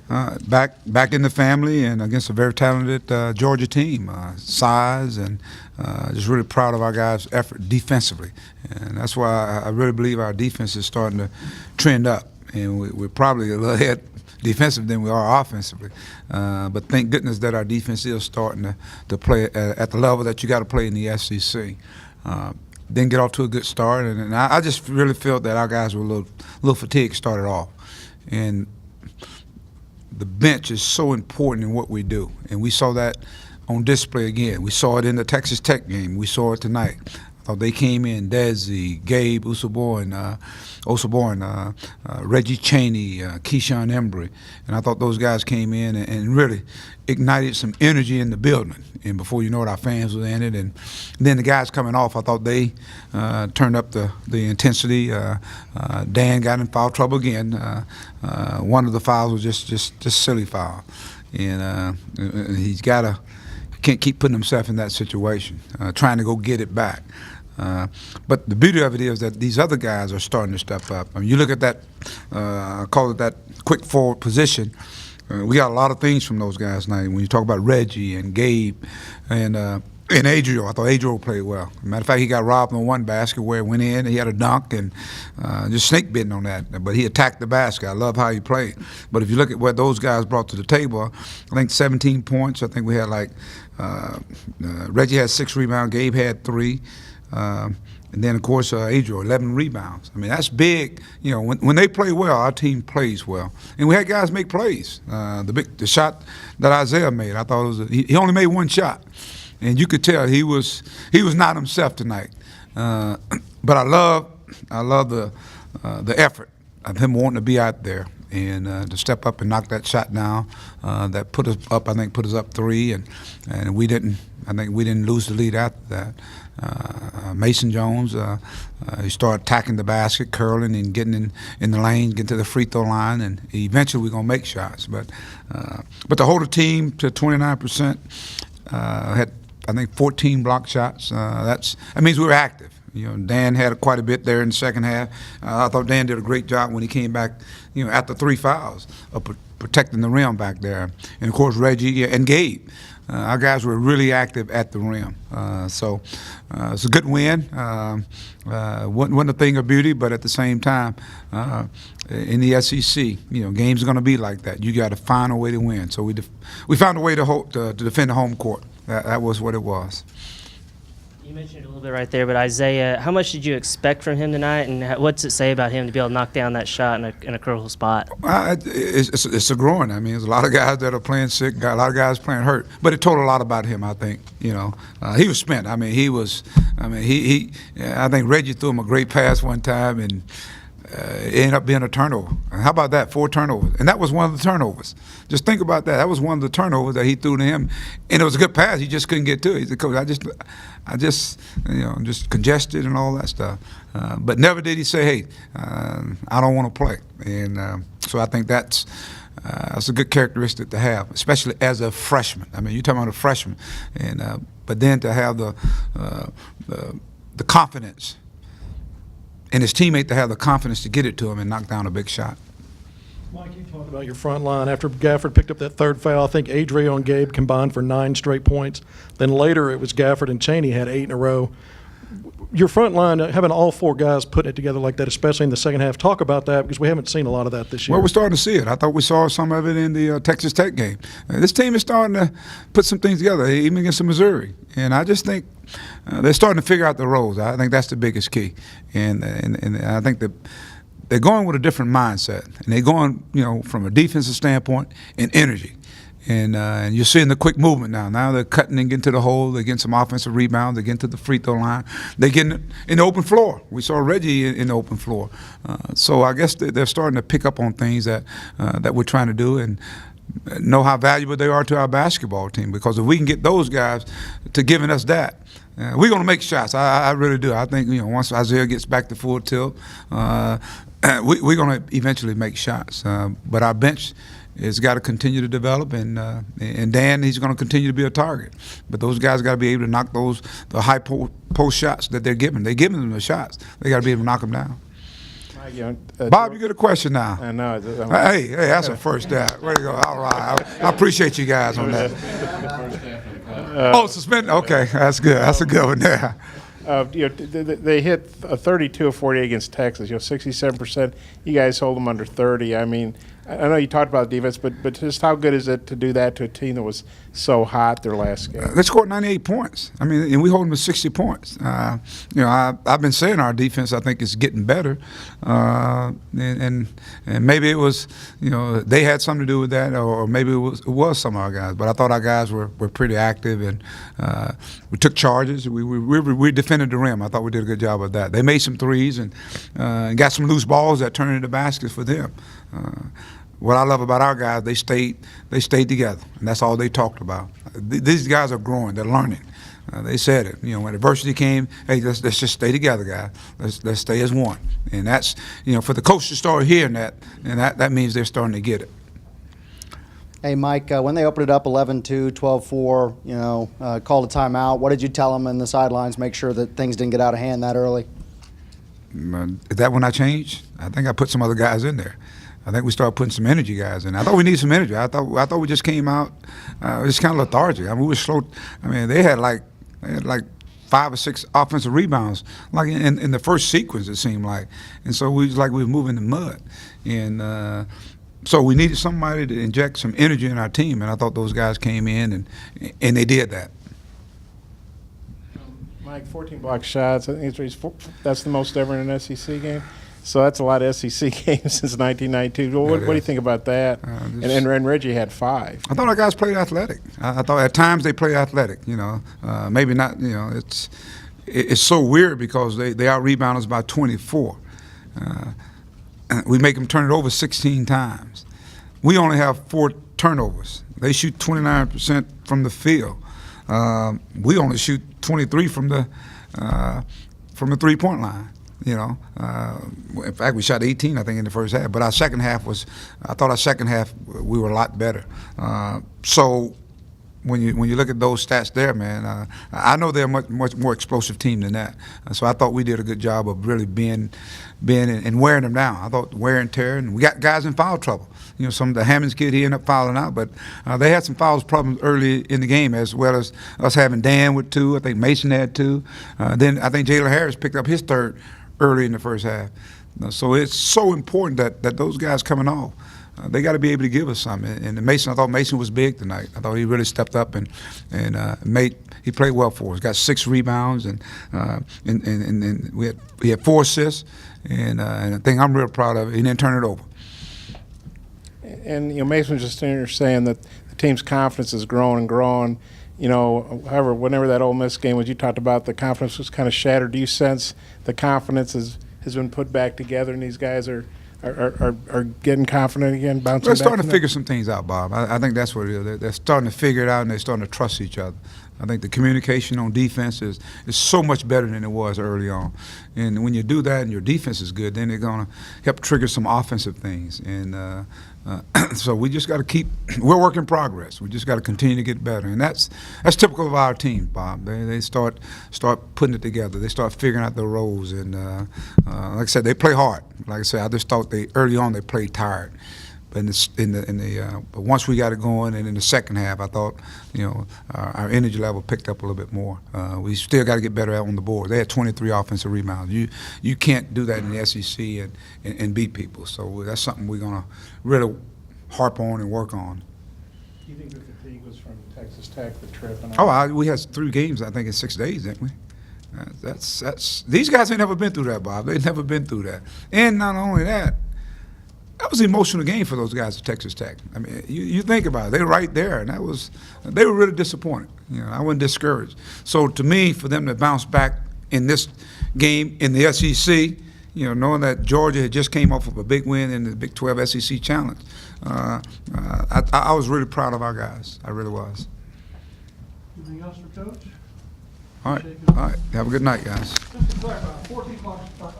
back in the family and against a very talented Georgia team. Size and just really proud of our guys' effort defensively, and that's why I really believe our defense is starting to trend up, and we're probably a little ahead defensive than we are offensively. But thank goodness that our defense is starting to play at the level that you got to play in the SEC. Didn't get off to a good start, and I just really felt that our guys were a little fatigued started off. And the bench is so important in what we do, and we saw that on display again. We saw it in the Texas Tech game. We saw it tonight. I thought they came in, Desi, Gabe, Osborne, Reggie Chaney, Keyshawn Embry, and I thought those guys came in and really ignited some energy in the building. And before you know it, our fans were in it. And then the guys coming off, I thought they turned up the intensity. Dan got in foul trouble again. One of the fouls was just silly foul, and he's can't keep putting himself in that situation, trying to go get it back. But the beauty of it is that these other guys are starting to step up. I mean, you look at that, I call it that quick forward position. We got a lot of things from those guys tonight. When you talk about Reggie and Gabe and Adriel, I thought Adriel played well. Matter of fact, he got robbed on one basket where it went in. He had a dunk and just snake bitten on that. But he attacked the basket. I love how he played. But if you look at what those guys brought to the table, I think 17 points. I think we had Reggie had 6 rebounds. Gabe had 3. And then, of course, Adriel, 11 rebounds. I mean, that's big. You know, when they play well, our team plays well. And we had guys make plays. The shot that Isaiah made, I thought he only made one shot. And you could tell he was not himself tonight. But I love the effort of him wanting to be out there and to step up and knock that shot down. That put us up. I think put us up 3, and we didn't. I think we didn't lose the lead after that. Mason Jones, he started attacking the basket, curling and getting in the lane, getting to the free throw line, and eventually we're gonna make shots. But to hold a team to 29%, had I think 14 block shots. That means we were active. You know, Dan had quite a bit there in the second half. I thought Dan did a great job when he came back, you know, after 3 fouls of protecting the rim back there. And of course Reggie and Gabe. Our guys were really active at the rim. So it's a good win. Wasn't a thing of beauty, but at the same time, in the SEC, you know, games are going to be like that. You got to find a way to win. So we found a way to defend the home court. That was what it was. You mentioned it a little bit right there, but Isaiah, how much did you expect from him tonight, and what's it say about him to be able to knock down that shot in a crucial spot? It's a growing. I mean, there's a lot of guys that are playing sick, got a lot of guys playing hurt, but it told a lot about him. I think, you know, he was spent. I mean, I think Reggie threw him a great pass one time, and it ended up being a turnover. How about that? 4 turnovers, and that was one of the turnovers. Just think about that. That was one of the turnovers that he threw to him, and it was a good pass. He just couldn't get to it. He said, "Coach, I just, you know, just congested and all that stuff." But never did he say, "Hey, I don't want to play." And so I think that's a good characteristic to have, especially as a freshman. I mean, you're talking about a freshman, and but then to have the confidence. And his teammate to have the confidence to get it to him and knock down a big shot. Mike, you talked about your front line. After Gafford picked up that 3rd foul, I think Adriel and Gabe combined for 9 straight points. Then later it was Gafford and Chaney had 8 in a row. Your front line, having all 4 guys putting it together like that, especially in the second half, talk about that because we haven't seen a lot of that this year. Well, we're starting to see it. I thought we saw some of it in the Texas Tech game. This team is starting to put some things together, even against Missouri. And I just think they're starting to figure out the roles. I think that's the biggest key. And I think that they're going with a different mindset. And they're going, you know, from a defensive standpoint and energy. And you're seeing the quick movement now. Now they're cutting and getting to the hole. They're getting some offensive rebounds. They're getting to the free throw line. They're getting in the open floor. We saw Reggie in the open floor. So I guess they're starting to pick up on things that we're trying to do and know how valuable they are to our basketball team. Because if we can get those guys to giving us that, we're going to make shots. I really do. I think, you know, once Isaiah gets back to full tilt, we're going to eventually make shots. But our bench has got to continue to develop, and Dan, he's going to continue to be a target. But those guys got to be able to knock the high post shots that they're giving. They're giving them the shots. They got to be able to knock them down. Bob, you get a question now. I know. Hey, that's a first down. Way to go. All right. I appreciate you guys on that. Suspended. Okay, that's good. That's a good one there. They hit a 32 of 48 against Texas. 67%. You guys hold them under 30. I mean, I know you talked about defense, but just how good is it to do that to a team that was so hot their last game? They scored 98 points. I mean, and we hold them to 60 points. I've been saying our defense, I think, is getting better, and maybe it was, they had something to do with that, or maybe it was some of our guys. But I thought our guys were pretty active, and we took charges. We defended the rim. I thought we did a good job of that. They made some threes and got some loose balls that turned into baskets for them. What I love about our guys, they stayed together, and that's all they talked about. These guys are growing, they're learning. They said it, when adversity came, hey, let's just stay together, guys. Let's stay as one. And that's, for the coach to start hearing that, and that means they're starting to get it. Hey, Mike, when they opened it up 11-2, 12-4, called a timeout, what did you tell them in the sidelines, make sure that things didn't get out of hand that early? Is that when I changed? I think I put some other guys in there. I think we started putting some energy guys in. I thought we needed some energy. I thought we just came out just kind of lethargic. I mean, we were slow. I mean, they had like 5 or 6 offensive rebounds, like in the first sequence, it seemed like. And so we were moving the mud. And so we needed somebody to inject some energy in our team, and I thought those guys came in and they did that. Mike, 14 block shots. I think that's the most ever in an SEC game. So that's a lot of SEC games since 1992. What do you think about that? And Reggie had 5. I thought our guys played athletic. I thought at times they played athletic. Maybe not. It's so weird because they out rebound us by 24. We make them turn it over 16 times. We only have 4 turnovers. They shoot 29% from the field. We only shoot 23 from the 3-point line. In fact, we shot 18, I think, in the first half. But our second half we were a lot better. So when you look at those stats there, man, I know they're a much more explosive team than that. So I thought we did a good job of really being and wearing them down. I thought wear and tear, and we got guys in foul trouble. Some of the Hammonds kid, he ended up fouling out, but they had some fouls problems early in the game, as well as us having Dan with 2. I think Mason had 2. Then I think Jalen Harris picked up his 3rd early in the first half. So it's so important that those guys coming off, they got to be able to give us something. And Mason, I thought Mason was big tonight. I thought he really stepped up and he played well for us. Got 6 rebounds and we had 4 assists. And the thing I'm real proud of, he didn't turn it over. And Mason was just saying that the team's confidence is growing and growing. However, whenever that Ole Miss game was, you talked about the confidence was kind of shattered. Do you sense the confidence has been put back together, and these guys are getting confident again, bouncing back? They're starting to figure some things out, Bob. I think that's what it is. They're starting to figure it out, and they're starting to trust each other. I think the communication on defense is so much better than it was early on. And when you do that and your defense is good, then they're going to help trigger some offensive things. And so we just got to we're work in progress. We just got to continue to get better. And that's typical of our team, Bob. They start putting it together. They start figuring out their roles. And like I said, they play hard. Like I said, I just thought early on they played tired. But but once we got it going, and in the second half, I thought, our energy level picked up a little bit more. We still got to get better on the board. They had 23 offensive rebounds. You can't do that in the SEC and beat people. So that's something we're gonna really harp on and work on. Do you think the fatigue was from Texas Tech, the trip? And we had 3 games, I think, in 6 days, didn't we? These guys ain't never been through that, Bob. They've never been through that. And not only that. That was an emotional game for those guys at Texas Tech. I mean, you think about it, they were right there, and they were really disappointed. I wasn't discouraged. So to me, for them to bounce back in this game in the SEC, knowing that Georgia had just came off of a big win in the Big 12 SEC Challenge, I was really proud of our guys. I really was. Anything else for Coach? All right. Have a good night, guys. Just to clarify, 14 clocks for us.